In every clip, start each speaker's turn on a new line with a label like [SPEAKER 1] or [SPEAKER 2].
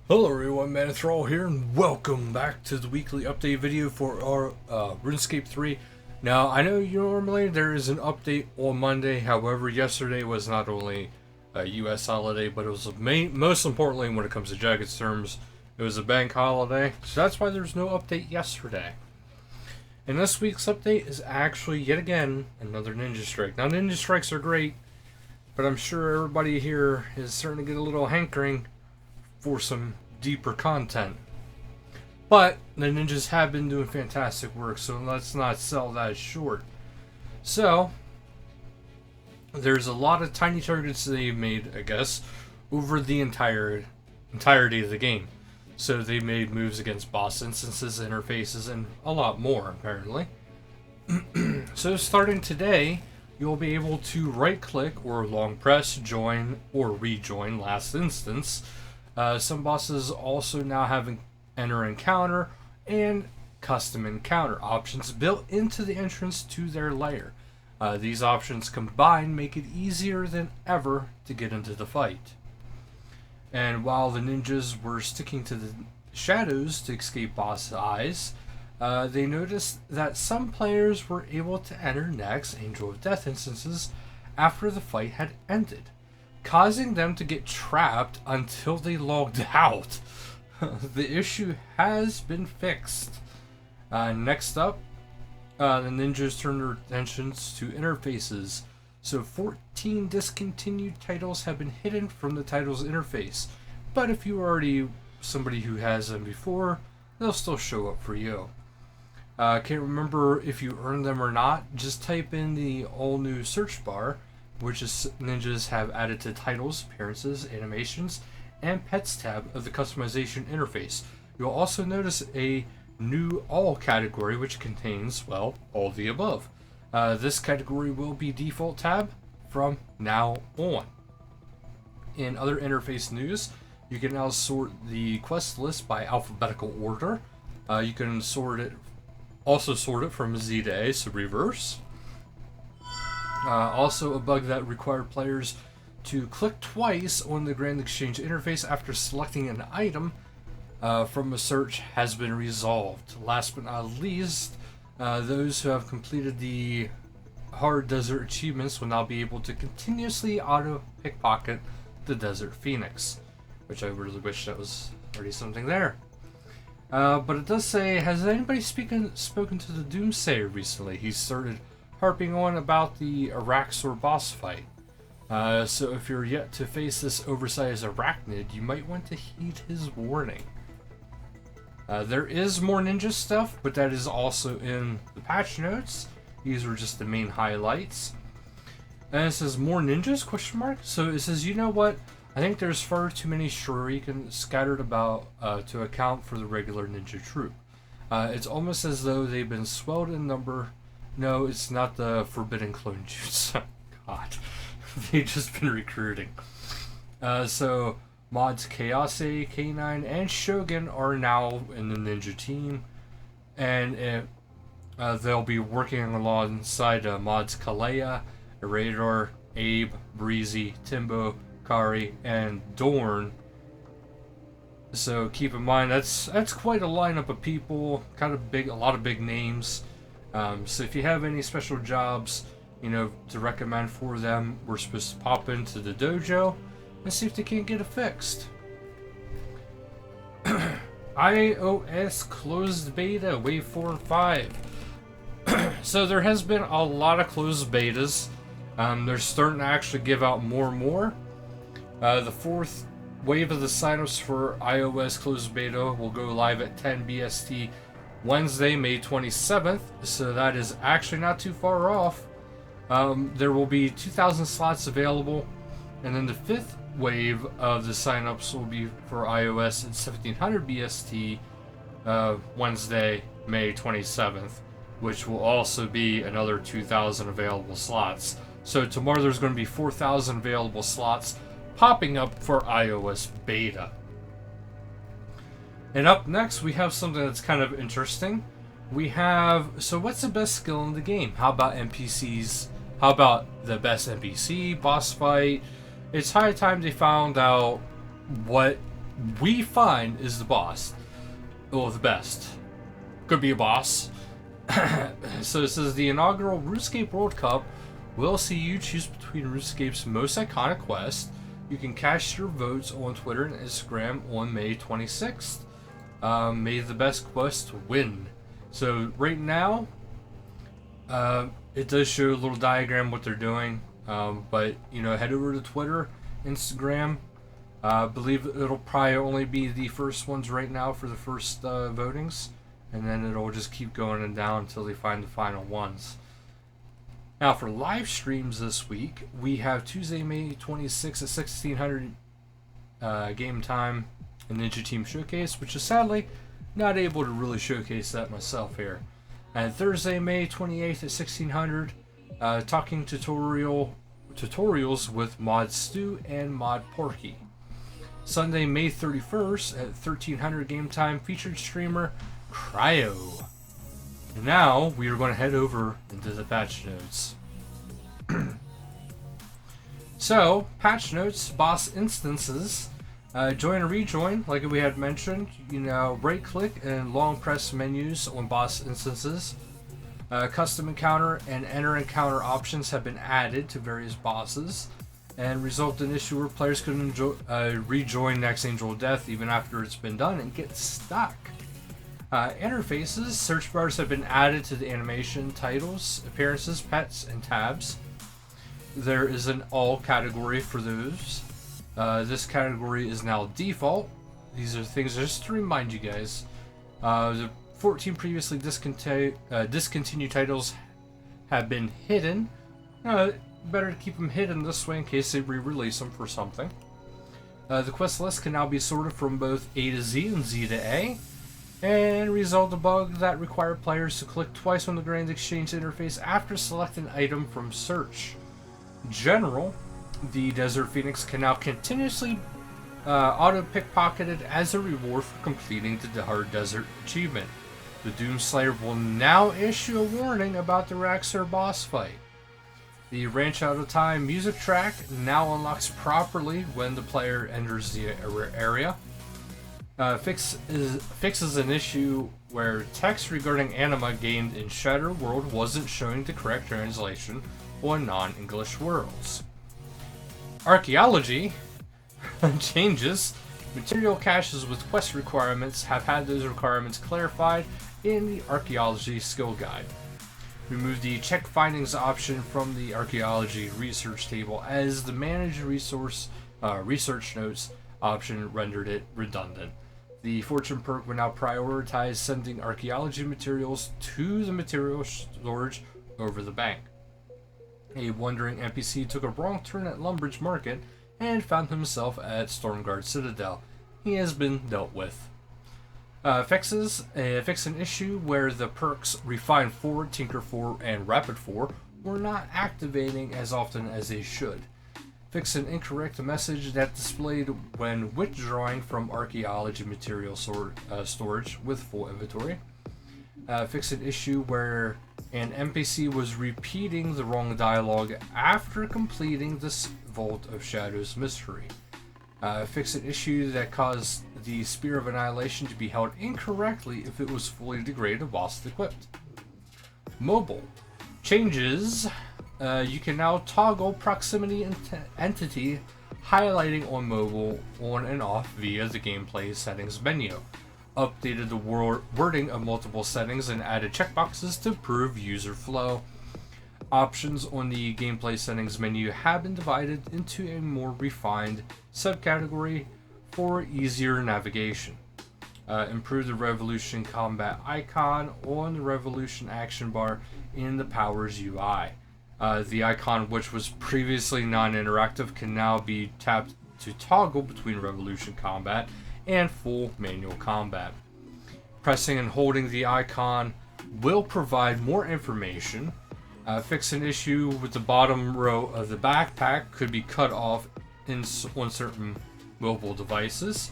[SPEAKER 1] Hello everyone, Manithral here, and welcome back to the weekly update video for our RuneScape 3. Now, I know normally there is an update on Monday, however, yesterday was not only a US holiday, but it was most importantly when it comes to Jagged's terms, it was a bank holiday, so that's why there's no update yesterday. And this week's update is actually, yet again, another Ninja Strike. Now, Ninja Strikes are great, but I'm sure everybody here is starting to get a little hankering for some deeper content. But the ninjas have been doing fantastic work, so let's not sell that short. So there's a lot of tiny targets they've made, I guess, over the entirety of the game. So they made moves against boss instances, interfaces, and a lot more apparently. So starting today, you'll be able to right click or long press, join or rejoin last instance. Some bosses also now have enter encounter and custom encounter options built into the entrance to their lair. These options combined make it easier than ever to get into the fight. And while the ninjas were sticking to the shadows to escape boss eyes, they noticed that some players were able to enter next Angel of Death instances after the fight had ended, causing them to get trapped until they logged out. The issue has been fixed. Next up, the ninjas turned their attentions to interfaces. So 14 discontinued titles have been hidden from the title's interface, but if you are already somebody who has them before, they'll still show up for you. Can't remember if you earned them or not. Just type in the all new search bar, which is ninjas have added to titles, appearances, animations, and pets tab of the customization interface. You'll also notice a new all category which contains, well, all the above. This category will be default tab from now on. In other interface news, you can now sort the quest list by alphabetical order. You can also sort it from Z to A, so reverse. Also, a bug that required players to click twice on the Grand Exchange interface after selecting an item from a search has been resolved. Last but not least, those who have completed the Hard Desert achievements will now be able to continuously auto pickpocket the Desert Phoenix, which I really wish that was already something there. But it does say, has anybody spoken to the Doomsayer recently? He started harping on about the Araxor boss fight. So if you're yet to face this oversized arachnid, you might want to heed his warning. There is more ninja stuff, but that is also in the patch notes. These were just the main highlights. And it says more ninjas, question mark? So it says, you know what? I think there's far too many shuriken scattered about to account for the regular ninja troop. It's almost as though they've been swelled in number. No, it's not the forbidden clone juice. God, they've just been recruiting. So mods Chaose, K9, and Shogun are now in the ninja team, and they'll be working alongside mods Kalea, Radar, Abe, Breezy, Timbo, Kari, and Dorn. So keep in mind that's quite a lineup of people, kind of big, a lot of big names. So if you have any special jobs, to recommend for them, we're supposed to pop into the dojo and see if they can't get it fixed. iOS closed beta, wave 4 and 5. So there has been a lot of closed betas. They're starting to actually give out more and more. The fourth wave of the signups for iOS closed beta will go live at 10 BST Wednesday, May 27th, so that is actually not too far off. There will be 2,000 slots available, and then the fifth wave of the signups will be for iOS at 1700 BST Wednesday, May 27th, which will also be another 2,000 available slots. So tomorrow there's going to be 4,000 available slots popping up for iOS beta. And up next, we have something that's kind of interesting. So what's the best skill in the game? How about NPCs? How about the best NPC, boss fight? It's high time they found out what we find is the boss. Well, the best. Could be a boss. So it says the inaugural RuneScape World Cup will see you choose between RuneScape's most iconic quest. You can cast your votes on Twitter and Instagram on May 26th. May the best quest win. So right now, it does show a little diagram what they're doing. But head over to Twitter, Instagram. I believe it'll probably only be the first ones right now for the first votings. And then it'll just keep going and down until they find the final ones. Now for live streams this week, we have Tuesday, May 26th at 1600 game time, a Ninja Team Showcase, which is sadly not able to really showcase that myself here. And Thursday, May 28th at 1600, talking tutorials with Mod Stu and Mod Porky. Sunday, May 31st at 1300 game time, featured streamer Cryo. And now we are going to head over into the patch notes. So, patch notes, boss instances, join and rejoin, like we had mentioned. Right click and long press menus on boss instances. Custom encounter and enter encounter options have been added to various bosses, and result in issue where players can rejoin Next Angel of Death even after it's been done and get stuck. Interfaces, search bars have been added to the animation, titles, appearances, pets, and tabs. There is an all category for those. This category is now default. These are things just to remind you guys. The 14 previously discontinued titles have been hidden. Better to keep them hidden this way in case they re-release them for something. The quest list can now be sorted from both A to Z and Z to A. And resolve the bug that required players to click twice on the Grand Exchange interface after selecting an item from search. General, the Desert Phoenix can now continuously auto-pickpocketed as a reward for completing the Dahar Desert achievement. The Doomslayer will now issue a warning about the Raxor boss fight. The Ranch Out of Time music track now unlocks properly when the player enters the area. Fixes an issue where text regarding anima gained in Shattered World wasn't showing the correct translation on non-English worlds. Archaeology changes. Material caches with quest requirements have had those requirements clarified in the Archaeology skill guide. Remove the check findings option from the Archaeology research table as the manage research notes option rendered it redundant. The Fortune perk will now prioritize sending archaeology materials to the material storage over the bank. A wandering NPC took a wrong turn at Lumbridge Market and found himself at Stormguard Citadel. He has been dealt with. Fix an issue where the perks Refine 4, Tinker 4, and Rapid 4 were not activating as often as they should. Fix an incorrect message that displayed when withdrawing from archaeology material storage with full inventory. Fix an issue where an NPC was repeating the wrong dialogue after completing this Vault of Shadows mystery. Fix an issue that caused the Spear of Annihilation to be held incorrectly if it was fully degraded whilst equipped. Mobile changes. You can now toggle proximity entity highlighting on mobile on and off via the gameplay settings menu. Updated the wording of multiple settings and added checkboxes to improve user flow. Options on the gameplay settings menu have been divided into a more refined subcategory for easier navigation. Improve the Revolution combat icon on the Revolution action bar in the Powers UI. The icon, which was previously non-interactive, can now be tapped to toggle between Revolution combat and full manual combat. Pressing and holding the icon will provide more information. Fix an issue with the bottom row of the backpack could be cut off on certain mobile devices.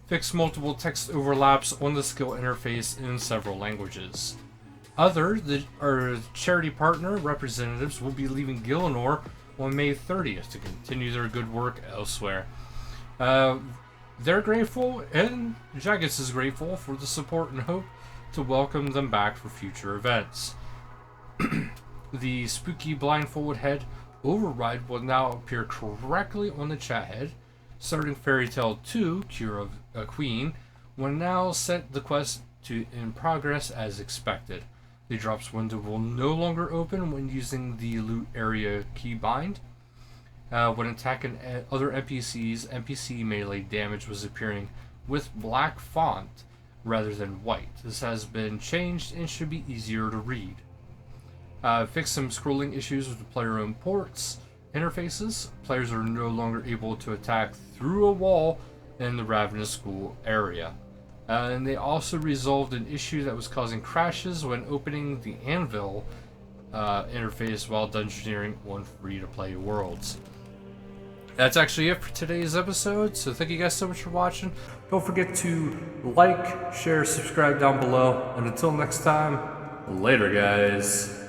[SPEAKER 1] Fix multiple text overlaps on the skill interface in several languages. Our charity partner representatives will be leaving Gielinor on May 30th to continue their good work elsewhere. Uh, they're grateful, and Jagex is grateful for the support and hope to welcome them back for future events. The spooky blindfold head override will now appear correctly on the chat head. Starting Fairy Tale 2, Cure of a Queen, will now set the quest to in progress as expected. The drops window will no longer open when using the loot area keybind. When attacking other NPCs, NPC melee damage was appearing with black font rather than white. This has been changed and should be easier to read. Fix some scrolling issues with the player-owned ports interfaces. Players are no longer able to attack through a wall in the Ravenous School area. And they also resolved an issue that was causing crashes when opening the Anvil interface while dungeoneering on free-to-play worlds. That's actually it for today's episode, so thank you guys so much for watching. Don't forget to like, share, subscribe down below, and until next time, later guys.